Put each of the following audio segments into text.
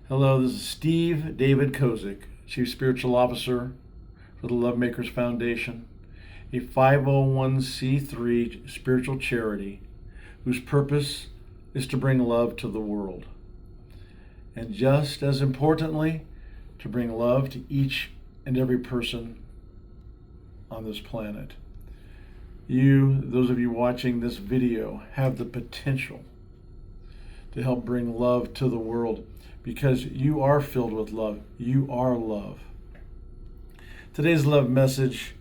Hello, this is Steve David Kozik, Chief Spiritual Officer for the Love Makers Foundation, a 501c3 spiritual charity whose purpose is to bring love to the world. And just as importantly, to bring love to each and every person on this planet. You, those of you watching this video, have the potential to help bring love to the world because you are filled with love. You are love. Today's love message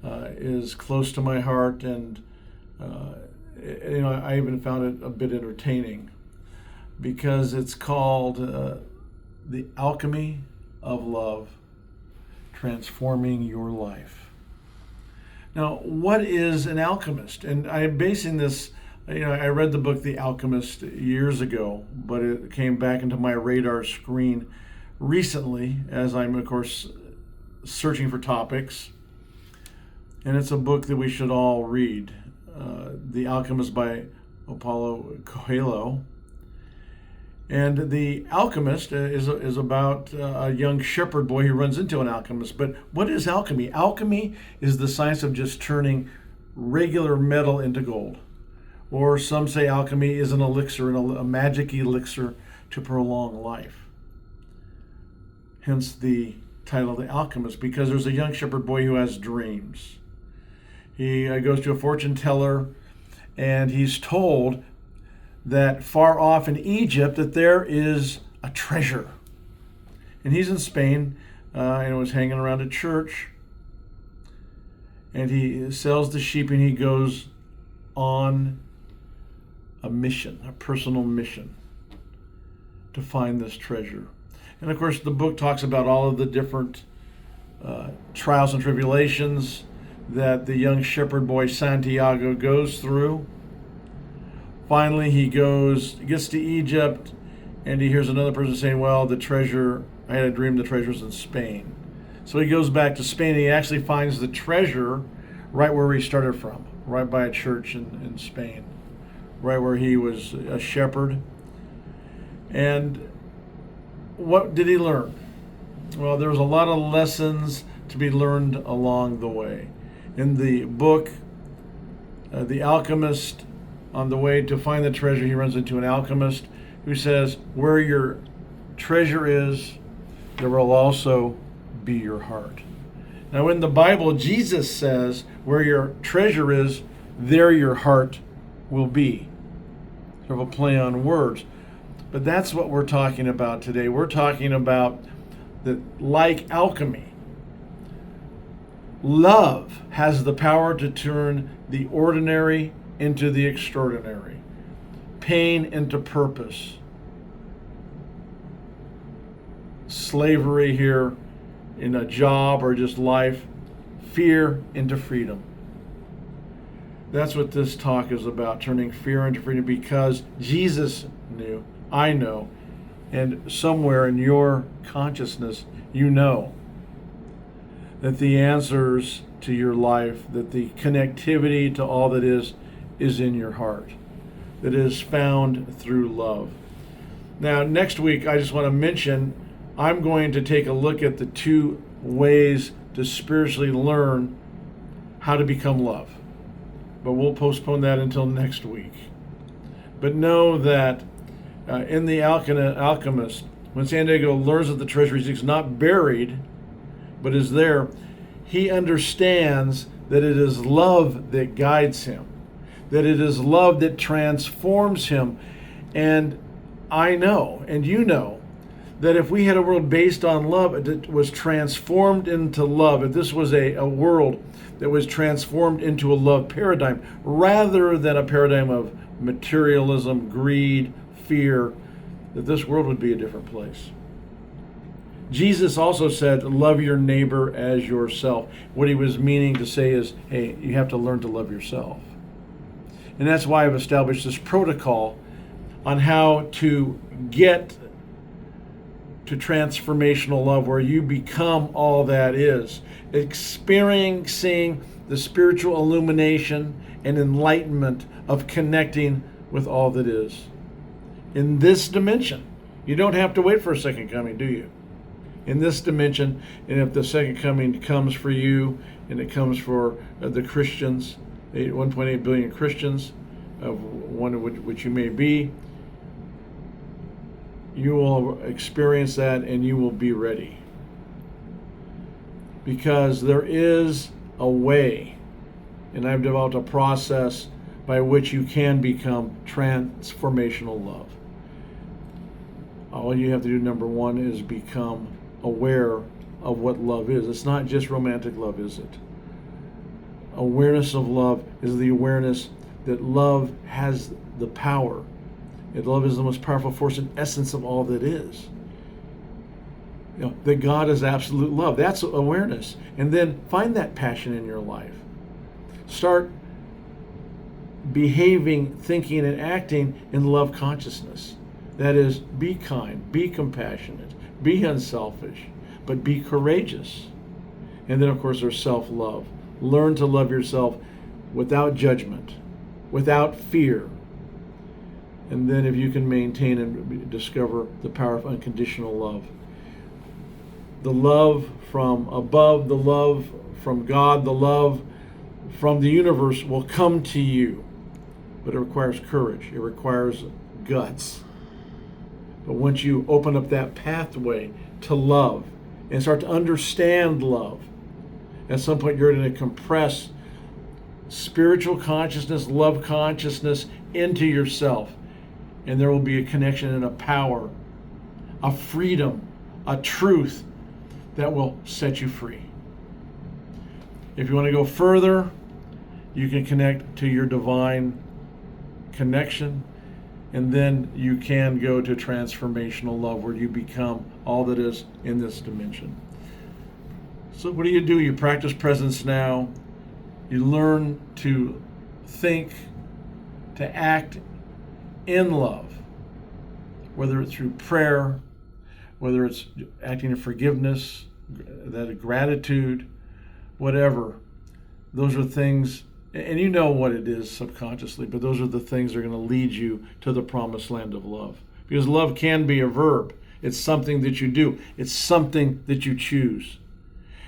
is close to my heart, and I even found it a bit entertaining because it's called The Alchemy of Love, Transforming Your Life. Now, what is an alchemist? And I am basing this, I read the book The Alchemist years ago, but it came back into my radar screen recently as I'm, of course, searching for topics. And it's a book that we should all read. The Alchemist by Paulo Coelho. And The Alchemist is about a young shepherd boy who runs into an alchemist. But what is alchemy? Alchemy is the science of just turning regular metal into gold. Or some say alchemy is an elixir, a magic elixir to prolong life. Hence the title, The Alchemist, because there's a young shepherd boy who has dreams. He goes to a fortune teller, and he's told that far off in Egypt that there is a treasure. And he's in Spain, and was hanging around a church, and he sells the sheep, and he goes on a mission, a personal mission to find this treasure. And of course, the book talks about all of the different trials and tribulations that the young shepherd boy Santiago goes through. Finally, he gets to Egypt, and he hears another person saying, well, the treasure, I had a dream the treasure's in Spain. So he goes back to Spain, and he actually finds the treasure right where he started from, right by a church in Spain, right where he was a shepherd. And what did he learn? Well, there was a lot of lessons to be learned along the way. In the book, The Alchemist, on the way to find the treasure, he runs into an alchemist who says, where your treasure is, there will also be your heart. Now, in the Bible, Jesus says, where your treasure is, there your heart will be. Sort of a play on words. But that's what we're talking about today. We're talking about that, like alchemy, love has the power to turn the ordinary into the extraordinary, pain into purpose, slavery here in a job or just life, fear into freedom. That's what this talk is about, turning fear into freedom, because Jesus knew, I know, and somewhere in your consciousness, you know that the answers to your life, that the connectivity to all that is in your heart, that is found through love. Now, next week, I just want to mention, I'm going to take a look at the 2 ways to spiritually learn how to become love. But we'll postpone that until next week. But know that in The Alchemist, when Santiago learns that the treasure is not buried, but is there, he understands that it is love that guides him, that it is love that transforms him. And I know, and you know, that if we had a world based on love, that was transformed into love, if this was a world that was transformed into a love paradigm, rather than a paradigm of materialism, greed, fear, that this world would be a different place. Jesus also said, love your neighbor as yourself. What he was meaning to say is, hey, you have to learn to love yourself. And that's why I've established this protocol on how to get to transformational love, where you become all that is, experiencing the spiritual illumination and enlightenment of connecting with all that is in this dimension, You don't have to wait for a second coming, do you? In this dimension, and if the second coming comes for you, and it comes for the Christians, 1.8 billion Christians, of one of which you may be, you will experience that and you will be ready. Because there is a way, and I've developed a process by which you can become transformational love. All you have to do, number one, is become aware of what love is. It's not just romantic love, is it? Awareness of love is the awareness that love has the power. That love is the most powerful force and essence of all that is. That God is absolute love. That's awareness. And then find that passion in your life. Start behaving, thinking, and acting in love consciousness. That is, be kind, be compassionate, be unselfish, but be courageous. And then, of course, there's self-love. Learn to love yourself without judgment, without fear. And then if you can maintain and discover the power of unconditional love. The love from above, the love from God, the love from the universe will come to you. But it requires courage. It requires guts. But once you open up that pathway to love and start to understand love, at some point you're going to compress spiritual consciousness, love consciousness into yourself. And there will be a connection and a power, a freedom, a truth that will set you free. If you want to go further, you can connect to your divine connection, and then you can go to transformational love, where you become all that is in this dimension. So what do? You practice presence now. You learn to think, to act in love, whether it's through prayer, whether it's acting in forgiveness, that gratitude, whatever. Those are things, and you know what it is subconsciously, but those are the things that are going to lead you to the promised land of love. Because love can be a verb. It's something that you do. It's something that you choose.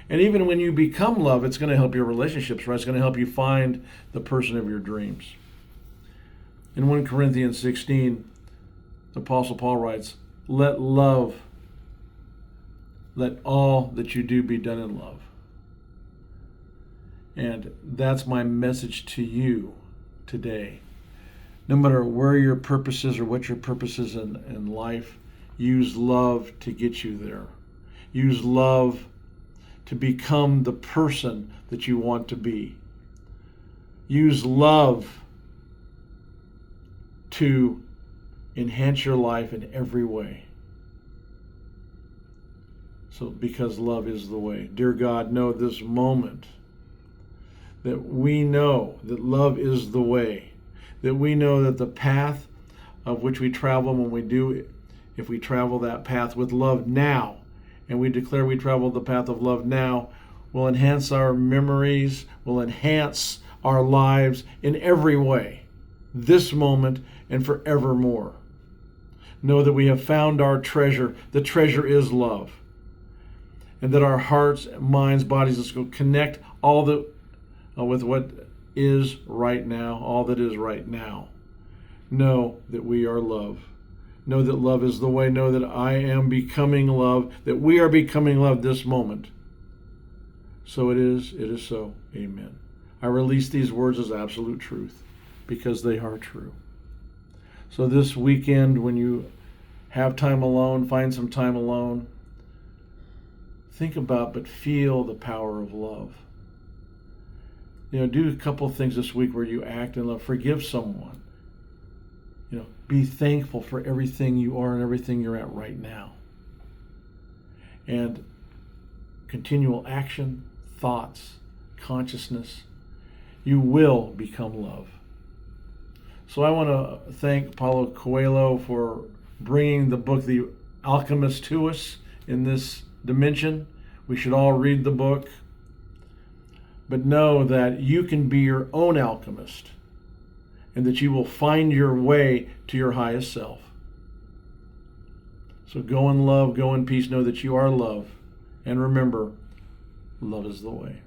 And even when you become love, it's going to help your relationships, right? It's going to help you find the person of your dreams. In 1 Corinthians 16, the Apostle Paul writes, let all that you do be done in love. And that's my message to you today. No matter where your purpose is or what your purpose is in life, use love to get you there. Use love to become the person that you want to be. Use love to enhance your life in every way. So, because love is the way. Dear God, know this moment that we know that love is the way. That we know that the path of which we travel, when we do, if we travel that path with love now, and we declare we travel the path of love now, will enhance our memories, will enhance our lives in every way, this moment and forevermore. Know that we have found our treasure. The treasure is love. And that our hearts, minds, bodies, let's go connect all with what is right now, all that is right now. Know that we are love. Know that love is the way. Know that I am becoming love, that we are becoming love this moment. So it is so. Amen. I release these words as absolute truth because they are true. So this weekend, when you have time alone, find some time alone, think about but feel the power of love. Do a couple of things this week where you act in love. Forgive someone. Be thankful for everything you are and everything you're at right now. And continual action, thoughts, consciousness, you will become love. So I want to thank Paulo Coelho for bringing the book, The Alchemist, to us in this dimension. We should all read the book. But know that you can be your own alchemist, and that you will find your way to your highest self. So go in love, go in peace, know that you are love. And remember, love is the way.